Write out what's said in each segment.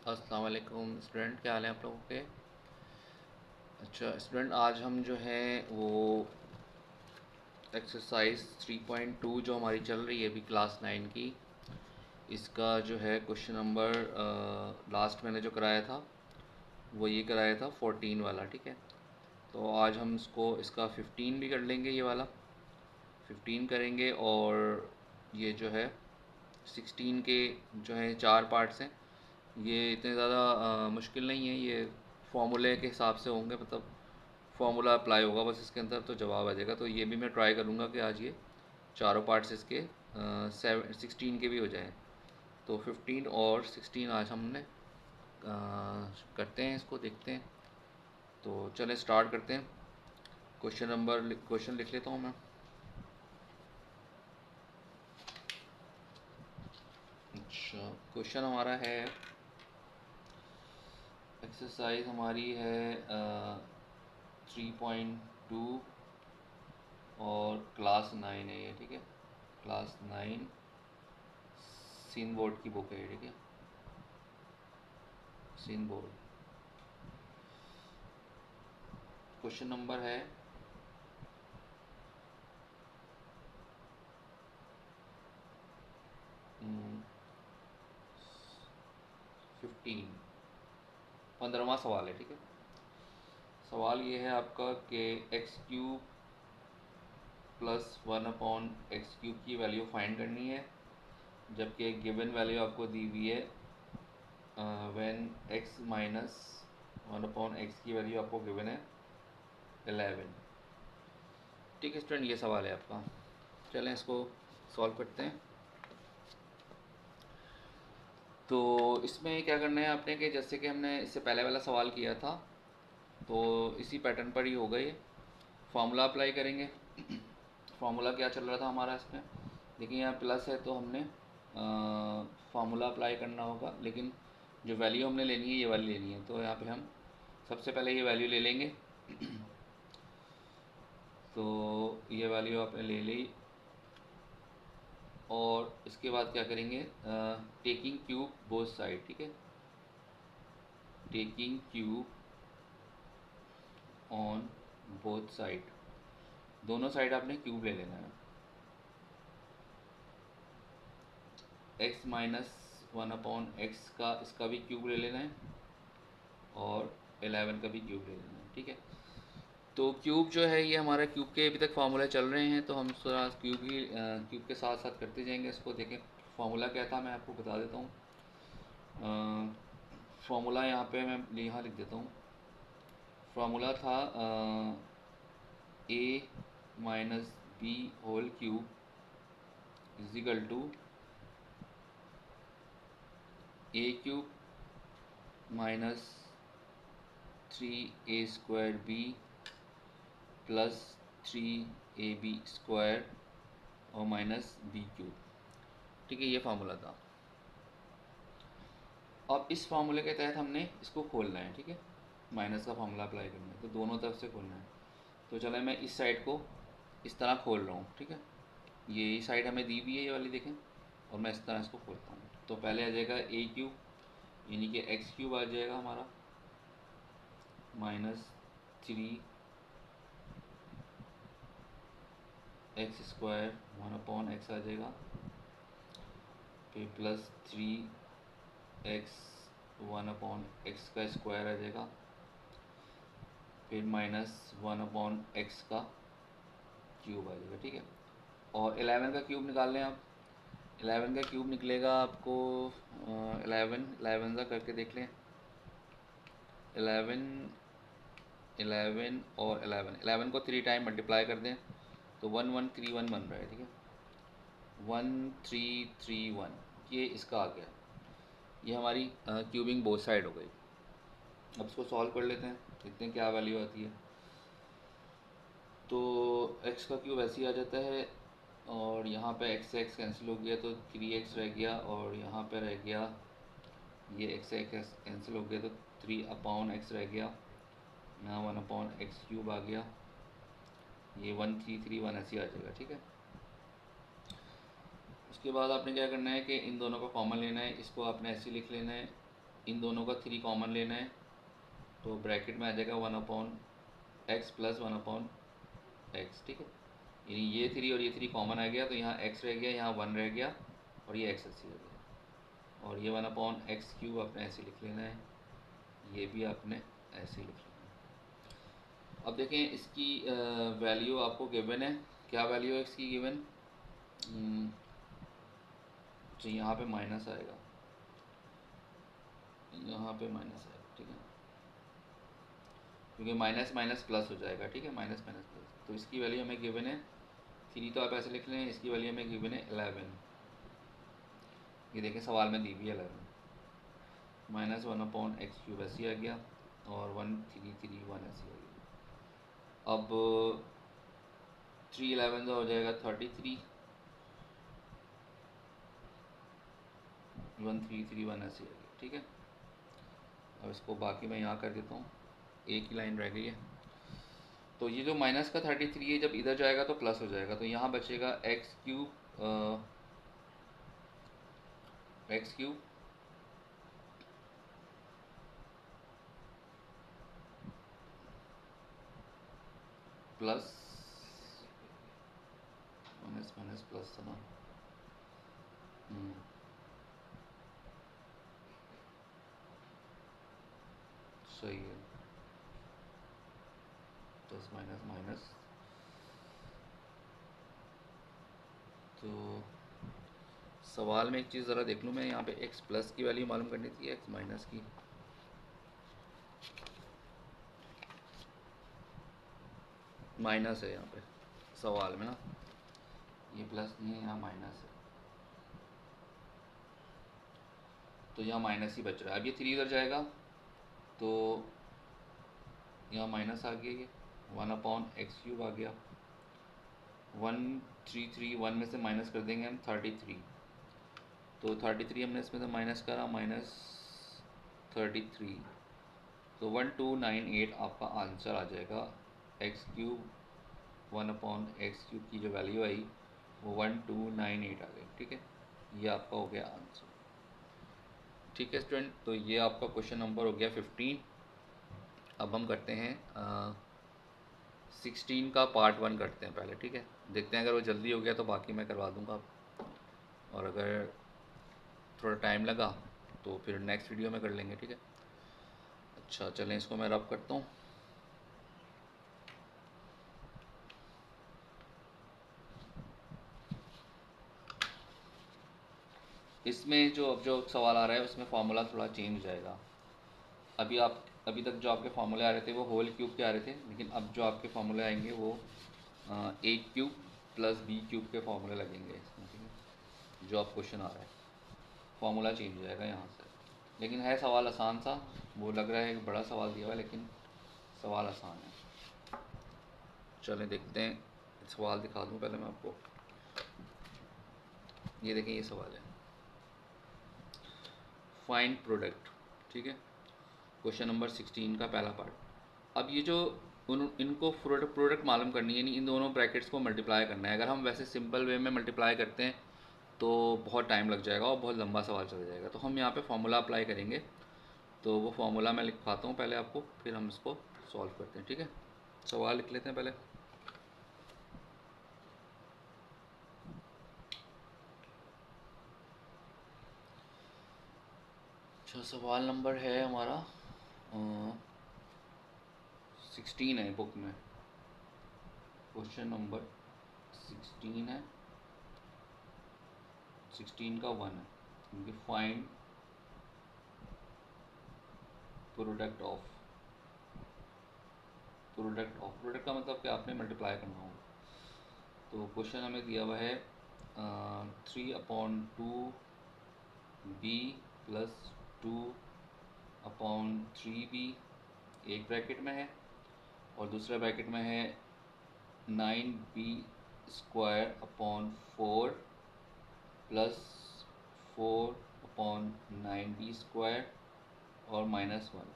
अस्सलाम वालेकुम स्टूडेंट, क्या हाल है आप लोगों के। अच्छा स्टूडेंट, आज हम जो है वो एक्सरसाइज 3.2 जो हमारी चल रही है अभी क्लास 9 की, इसका जो है क्वेश्चन नंबर लास्ट मैंने जो कराया था वो ये कराया था 14 वाला। ठीक है, तो आज हम इसका 15 भी कर लेंगे, ये वाला 15 करेंगे। और ये जो है 16 के जो है 4 पार्ट्स हैं। ये इतने ज़्यादा मुश्किल नहीं है, ये फॉर्मूले के हिसाब से होंगे, मतलब फॉर्मूला अप्लाई होगा बस इसके अंदर, तो जवाब आ जाएगा। तो ये भी मैं ट्राई करूँगा कि आज ये चारों पार्ट्स इसके 16 के भी हो जाएं। तो 15 और 16 आज हमने करते हैं, इसको देखते हैं। तो चलें स्टार्ट करते हैं। क्वेश्चन लिख लेता हूँ मैं। अच्छा, क्वेश्चन हमारा है, एक्सरसाइज हमारी है 3.2 और क्लास 9 है ये। ठीक है, क्लास 9 सीन बोर्ड की बुक है ये। ठीक है, सीन बोर्ड। क्वेश्चन नंबर है 15, 15वां सवाल है। ठीक है, सवाल ये है आपका कि एक्स क्यूब प्लस 1/x³ की वैल्यू फाइंड करनी है, जबकि गिवन वैल्यू आपको दी हुई है व्हेन x माइनस 1/x की वैल्यू आपको गिवन है 11। ठीक है स्टूडेंट, ये सवाल है आपका। चलें इसको सॉल्व करते हैं। तो इसमें क्या करना है आपने कि जैसे कि हमने इससे पहले वाला सवाल किया था, तो इसी पैटर्न पर ही होगा ये। फार्मूला अप्लाई करेंगे। फार्मूला क्या चल रहा था हमारा इसमें, देखिए यहाँ प्लस है तो हमने फार्मूला अप्लाई करना होगा, लेकिन जो वैल्यू हमने लेनी है ये वाली लेनी है। तो यहाँ पे हम सबसे पहले ये वैल्यू ले लेंगे। तो ये वैल्यू आपने ले ली, और इसके बाद क्या करेंगे, टेकिंग क्यूब बोथ साइड। ठीक है, taking cube on both side, दोनों साइड आपने क्यूब ले लेना है। x माइनस 1/x का इसका भी क्यूब ले लेना है, और 11 का भी क्यूब ले लेना है। ठीक है, तो क्यूब जो है ये हमारा क्यूब के अभी तक फार्मूला चल रहे हैं, तो हम थोड़ा क्यूब के साथ साथ करते जाएंगे इसको। देखें फार्मूला क्या था, मैं आपको बता देता हूँ। फार्मूला यहाँ पे मैं यहाँ लिख देता हूँ। फार्मूला था a minus b whole cube is equal to a³ minus 3a² b plus 3ab² और माइनस b³। ठीक है, ये फार्मूला था। अब इस फार्मूले के तहत हमने इसको खोलना है। ठीक है, माइनस का फार्मूला अप्लाई करना है, तो दोनों तरफ से खोलना है। तो चले मैं इस साइड को इस तरह खोल रहा हूँ। ठीक है, ये साइड हमें दी हुई है ये वाली, देखें, और मैं इस तरह इसको खोलता हूँ। तो पहले आ जाएगा a³ यानी कि x³ आ जाएगा हमारा, माइनस 3x² 1/x आ जाएगा, फिर प्लस 3x 1/x का स्क्वायर आ जाएगा, फिर माइनस 1/x का क्यूब आ जाएगा। ठीक है, और 11 का क्यूब निकाल लें आप। 11 का क्यूब निकलेगा आपको 11 का करके देख लें। 11 11 और 11 को 3 टाइम मल्टीप्लाई कर दें तो 1131 बन रहा है। ठीक है, 1331 ये इसका आ गया। ये हमारी क्यूबिंग बोथ साइड हो गई। अब इसको सॉल्व कर लेते हैं, देखते हैं क्या वैल्यू आती है। तो x का क्यूब ऐसे ही आ जाता है, और यहाँ पे x से x कैंसिल हो गया तो 3x रह गया, और यहाँ पे रह गया ये x से x कैंसिल हो गया तो 3/x रह गया। यहाँ 1/x³ आ गया, ये 1331 ऐसे ही आ जाएगा। ठीक है, उसके बाद आपने क्या करना है कि इन दोनों को कॉमन लेना है, इसको आपने ऐसे लिख लेना है इन दोनों का 3 कॉमन लेना है, तो ब्रैकेट में आ जाएगा 1/x प्लस 1/x, ठीक है। यानी ये 3 और ये 3 कॉमन आ गया, तो यहाँ x रह गया, यहाँ 1 रह गया, और ये x ऐसे रह गया। और ये 1/x³ आपने ऐसे लिख लेना है, ये भी आपने ऐसे लिख लेना है। अब देखें इसकी वैल्यू आपको गिवन है, क्या वैल्यू है इसकी गिवन, तो यहाँ पे माइनस आएगा, यहाँ पे माइनस आएगा, ठीक है, क्योंकि माइनस माइनस प्लस हो जाएगा, ठीक है, माइनस माइनस प्लस। तो इसकी वैल्यू हमें गिवन है 3, तो आप ऐसे लिख लें, इसकी वैल्यू हमें गिवन है 11। ये देखें सवाल में दी हुई है 11 माइनस 1/x³ ऐसे आ गया, और 1331 ऐसे आ गया। अब 3 11 हो जाएगा 33, 1331 ऐसे आ गया, ठीक है। अब इसको बाकी मैं यहाँ कर देता हूँ, एक ही लाइन रह गई है। तो ये जो माइनस का 33 है, जब इधर जाएगा तो प्लस हो जाएगा, तो यहाँ बचेगा x³ plus minus minus plus था ना, सही है, प्लस माइनस माइनस। तो सवाल में एक चीज़ ज़रा देख लूँ मैं, यहाँ पे x प्लस की वैल्यू मालूम करनी थी, x माइनस की, माइनस है यहाँ पे सवाल में ना, ये प्लस नहीं है, यहाँ माइनस है, तो यहाँ माइनस ही बच रहा है। अब ये 3 इधर जाएगा, तो यहाँ माइनस आ गया, ये 1/x³ आ गया, 1331 में से माइनस कर देंगे हम 33, तो 33 हमने इसमें से माइनस करा, -33, तो 1298 आपका आंसर आ जाएगा। x³ 1/x³ की जो वैल्यू आई वो 1298 आ गई, ठीक है। ये आपका हो गया आंसर, ठीक है स्टूडेंट। तो ये आपका क्वेश्चन नंबर हो गया 15। अब हम करते हैं 16 का पार्ट 1 करते हैं पहले, ठीक है। देखते हैं अगर वो जल्दी हो गया तो बाकी मैं करवा दूंगा, और अगर थोड़ा टाइम लगा तो फिर नेक्स्ट वीडियो में कर लेंगे, ठीक है। अच्छा चलें, इसको मैं रब करता हूँ। इसमें जो अब जो सवाल आ रहा है उसमें फार्मूला थोड़ा चेंज हो जाएगा। अभी तक जो आपके फार्मूले आ रहे थे वो होल क्यूब के आ रहे थे, लेकिन अब जो आपके फार्मूले आएंगे वो a³ प्लस b³ के फार्मूले लगेंगे इसमें, ठीक है। जो अब क्वेश्चन आ रहा है फार्मूला चेंज हो जाएगा यहाँ से, लेकिन है सवाल आसान सा, वो लग रहा है एक बड़ा सवाल दिया हुआ है लेकिन सवाल आसान है। चलें देखते हैं, सवाल दिखा दूँ पहले मैं आपको। ये देखें, ये सवाल है फाइंड प्रोडक्ट, ठीक है, क्वेश्चन नंबर 16 का पहला पार्ट। अब ये जो इनको प्रोडक्ट मालूम करनी है, यानी इन दोनों ब्रैकेट्स को मल्टीप्लाई करना है। अगर हम वैसे सिंपल वे में मल्टीप्लाई करते हैं तो बहुत टाइम लग जाएगा और बहुत लंबा सवाल चल जाएगा, तो हम यहाँ पे फॉर्मूला अप्लाई करेंगे। तो वो फॉर्मूला मैं लिखवाता हूँ पहले आपको, फिर हम इसको सॉल्व करते हैं, ठीक है। सवाल लिख लेते हैं पहले। अच्छा, सवाल नंबर है हमारा 16 है बुक में, क्वेश्चन नंबर 16 है, 16 का 1 है, क्योंकि फाइंड प्रोडक्ट का मतलब कि आपने मल्टीप्लाई करना होगा। तो क्वेश्चन हमें दिया हुआ है 3/2b प्लस 2/3b एक ब्रैकेट में है, और दूसरा ब्रैकेट में है 9b² 4 प्लस 4/9b² और -1,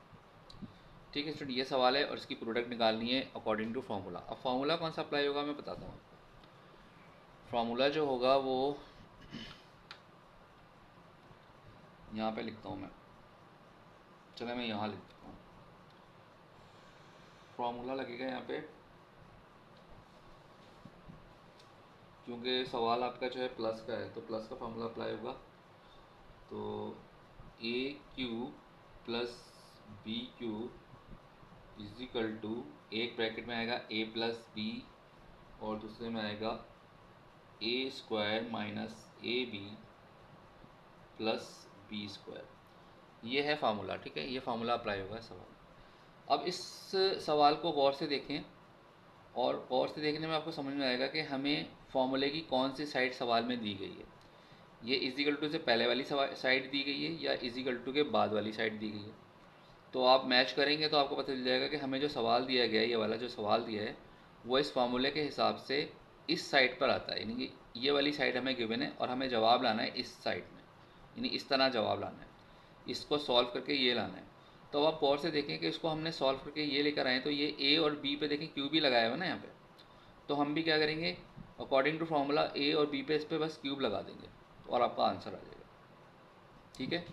ठीक है स्टूडेंट। ये सवाल है और इसकी प्रोडक्ट निकालनी है अकॉर्डिंग टू फार्मूला। अब फार्मूला कौन सा अप्लाई होगा मैं बताता हूँ आपको। फार्मूला जो होगा वो यहाँ पे लिखता हूँ मैं, चलो मैं यहाँ लिख देता हूँ, फॉर्मूला लगेगा यहाँ पे, क्योंकि सवाल आपका जो है प्लस का है तो प्लस का फॉर्मूला अप्लाई होगा। तो A cube plus B cube is equal to, एक ब्रैकेट में आएगा ए प्लस बी और दूसरे में आएगा A square minus A B plus B square. ये है फार्मूला, ठीक है, ये फार्मूला अप्लाई होगा सवाल। अब इस सवाल को गौर से देखें और गौर से देखने में आपको समझ में आएगा कि हमें फॉर्मूले की कौन सी साइड सवाल में दी गई है। ये इजिकल टू से पहले वाली साइड दी गई है या इजिकल टू के बाद वाली साइड दी गई है। तो आप मैच करेंगे तो आपको पता चल जाएगा कि हमें जो सवाल दिया गया है, ये वाला जो सवाल दिया है, वो इस फार्मूले के हिसाब से इस साइड पर आता है, यानी कि ये वाली साइड हमें गिवन है और हमें जवाब लाना है इस साइड में, यानी इस तरह जवाब लाना है, इसको सॉल्व करके ये लाना है। तो आप गौर से देखें कि इसको हमने सॉल्व करके ये लेकर आए, तो ये ए और बी पे देखें क्यू भी लगाया हुआ ना यहाँ पे, तो हम भी क्या करेंगे, अकॉर्डिंग टू फार्मूला ए और बी पे इस पर बस क्यूब लगा देंगे और आपका आंसर आ जाएगा। ठीक है,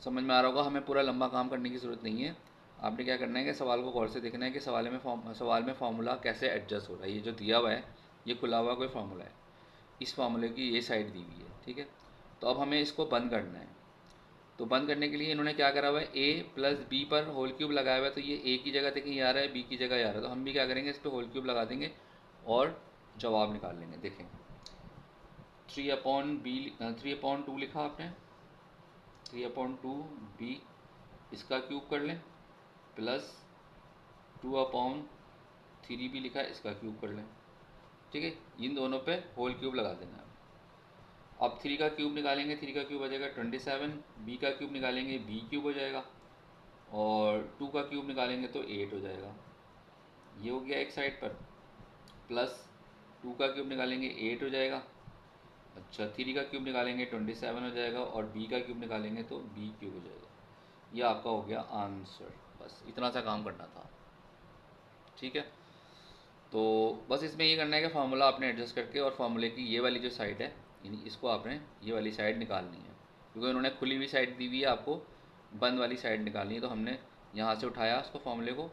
समझ में आ रहा होगा, हमें पूरा लंबा काम करने की ज़रूरत नहीं है। आपने क्या करना है कि सवाल को गौर से देखना है कि सवाल में फार्मूला कैसे एडजस्ट हो रहा है। ये जो दिया हुआ है, ये खुला हुआ कोई फार्मूला है, इस फार्मूले की ये साइड दी हुई है, ठीक है। तो अब हमें इसको बंद करना है। तो बंद करने के लिए इन्होंने क्या करा हुआ है, ए प्लस बी पर होल क्यूब लगाया हुआ है, तो ये ए की जगह देखें ये आ रहा है, बी की जगह आ रहा है, तो हम भी क्या करेंगे, इस पर होल क्यूब लगा देंगे और जवाब निकाल लेंगे। देखें 3/2 लिखा आपने, 3/2 बी, इसका क्यूब कर लें, प्लस 2/3 भी लिखा है, इसका क्यूब कर लें। ठीक है, इन दोनों पे होल क्यूब लगा देना है। अब 3 का क्यूब निकालेंगे, 3 का क्यूब हो जाएगा 27, बी का क्यूब निकालेंगे बी क्यूब हो जाएगा, और 2 का क्यूब निकालेंगे तो 8 हो जाएगा। ये हो गया एक साइड पर, प्लस 2 का क्यूब निकालेंगे 8 हो जाएगा। अच्छा, 3 का क्यूब निकालेंगे 27 हो जाएगा, और बी का क्यूब निकालेंगे तो बी क्यूब हो जाएगा। ये आपका हो गया आंसर। बस इतना सा काम करना था, ठीक है। तो बस इसमें ये करना है कि फार्मूला आपने एडजस्ट करके और फार्मूले की ये वाली जो साइड है, यानी इसको आपने ये वाली साइड निकालनी है, क्योंकि उन्होंने खुली हुई साइड दी हुई है, आपको बंद वाली साइड निकालनी है। तो हमने यहाँ से उठाया उसको फार्मूले को,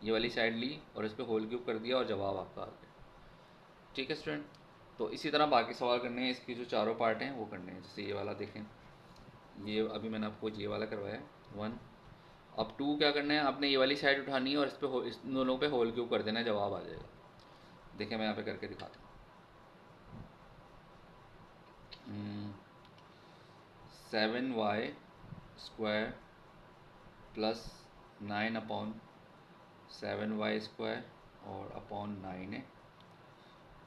ये वाली साइड ली और इस पर होल क्यूब कर दिया और जवाब आपका आ गया। ठीक है स्टूडेंट, तो इसी तरह बाकी सवाल करने हैं, इसकी जो चारों पार्ट हैं वो करने हैं। जैसे ये वाला देखें, ये अभी मैंने आपको ये वाला करवाया है 1। अब 2 क्या करना है, आपने ये वाली साइड उठानी है और इस दोनों पे होल क्यूब कर देना है, जवाब आ जाएगा। देखिए मैं यहाँ पे करके दिखाता हूँ। 7y² प्लस 9/7y² और अपॉन 9 है।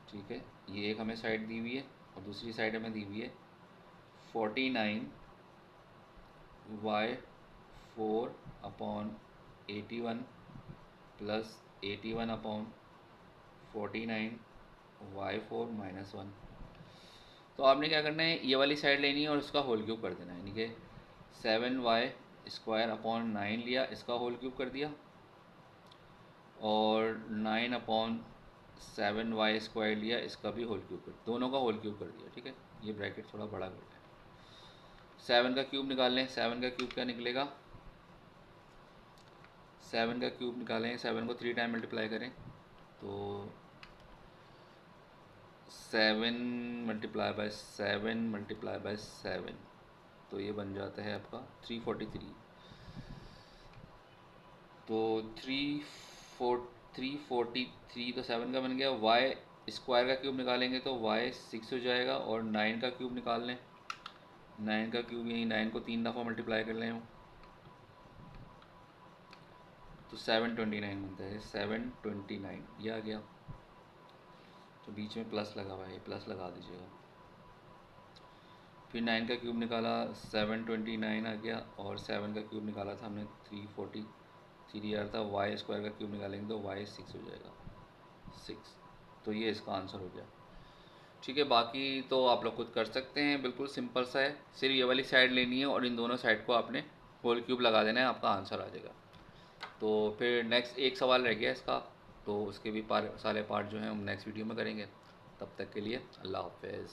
ठीक है, ये एक हमें साइड दी हुई है और दूसरी साइड हमें दी हुई है 49y4/81 प्लस 81/49y4 - 1। तो आपने क्या करना है, ये वाली साइड लेनी है और इसका होल क्यूब कर देना है, यानी कि 7y² अपॉन 9 लिया, इसका होल क्यूब कर दिया, और 9/7y² लिया, इसका भी होल क्यूब कर, दोनों का होल क्यूब कर दिया। ठीक है, ये ब्रैकेट थोड़ा बड़ा कर लें। 7 का क्यूब निकाल लें, 7 का क्यूब क्या निकलेगा, 7 का क्यूब निकालें, 7 को 3 टाइम मल्टीप्लाई करें तो 7 × 7 × 7, तो ये बन जाता है आपका 343। तो 343 तो 7 का बन गया। y² का क्यूब निकालेंगे तो y 6 हो जाएगा, और 9 का क्यूब निकाल लें, 9 का क्यूब यही 9 को 3 दफ़ा मल्टीप्लाई कर लें तो 729 बनता है, 729 ये आ गया। तो बीच में प्लस लगा हुआ है, प्लस लगा दीजिएगा। फिर 9 का क्यूब निकाला 729 आ गया, और 7 का क्यूब निकाला था हमने 343 आ रहा था। y² का क्यूब निकालेंगे तो y 6 हो जाएगा, 6। तो ये इसका आंसर हो गया। ठीक है, बाकी तो आप लोग खुद कर सकते हैं, बिल्कुल सिंपल सा है। सिर्फ ये वाली साइड लेनी है और इन दोनों साइड को आपने होल क्यूब लगा देना है, आपका आंसर आ जाएगा। तो फिर नेक्स्ट एक सवाल रह गया इसका, तो उसके भी सारे पार्ट जो हैं हम नेक्स्ट वीडियो में करेंगे। तब तक के लिए अल्लाह हाफ़िज़।